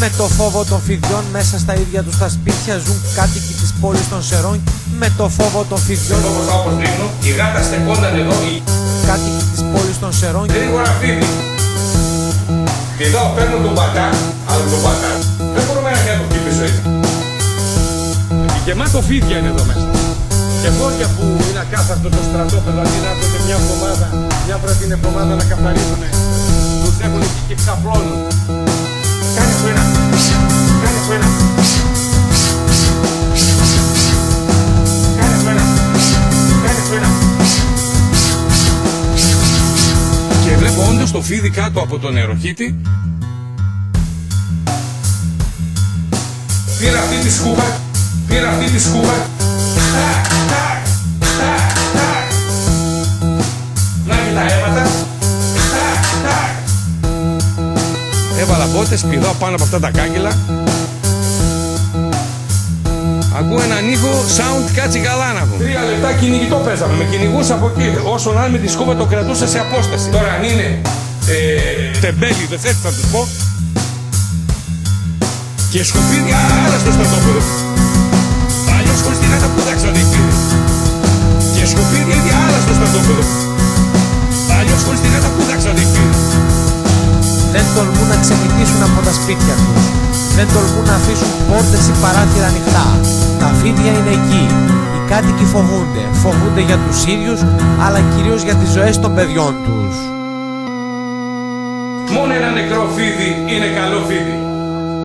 Με το φόβο των φιδιών μέσα στα ίδια τους τα σπίτια ζουν κάτοικοι της πόλης των Σερών. Με το φόβο των φιδιών όπως θα όπως δείχνω, οι γάτα στεκόνταν εδώ, οι κάτοικοι της πόλης των Σερών. γρήγορα φίδι. Εδώ παίρνουν τον πατά, αλλά τον πατά δεν μπορούμε να κάνουμε εκεί πίσω έτσι. Γεμάτο φίδια είναι εδώ μέσα. Και μόρια που είναι ακάθαρτο το στρατόπεδο, αντί να έρχονται μια φορά την εβδομάδα να καθαρίζουνε, τους έχουν εκεί και ξαπλώνουν. Κάνε σου ένα. Κάνε σου ένα. Κάνε σου ένα. Κάνε σου ένα. Και βλέπω όντως το φίδι κάτω από τον νεροχύτη. Πήρα αυτή τη σκούπα. Πήρα αυτή τη σκούπα. Να και τα αίματα. Έβαλα μπότες, πηδάω πάνω από αυτά τα κάγκελα. Ακούω έναν ήχο, sound κάτσι καλά να πω. 3 λεπτά κυνηγητό παίζαμε. Με κυνηγούσα από εκεί. Όσον αν με τη σκούπα το κρατούσα σε απόσταση. Τώρα αν είναι Τεμπέλη, δεν θες θα τους πω. Και σκουπίδια άλλα στο στρατόπεδο. Αλλιώς χωρίς τη γάτα που δεν ξαναδείχνει. Και σκουπίδια ίδια άλλα στο στρατόπεδο. Αλλιώς χωρίς τη γάτα που δεν ξαναδείχνει. Δεν τολμούν να ξενυχτήσουν από τα σπίτια τους. Δεν τολμούν να αφήσουν πόρτες ή παράθυρα ανοιχτά. Τα φίδια είναι εκεί. Οι κάτοικοι φοβούνται. Φοβούνται για τους ίδιους, αλλά κυρίως για τις ζωές των παιδιών τους. μόνο ένα νεκρό φίδι είναι καλό φίδι.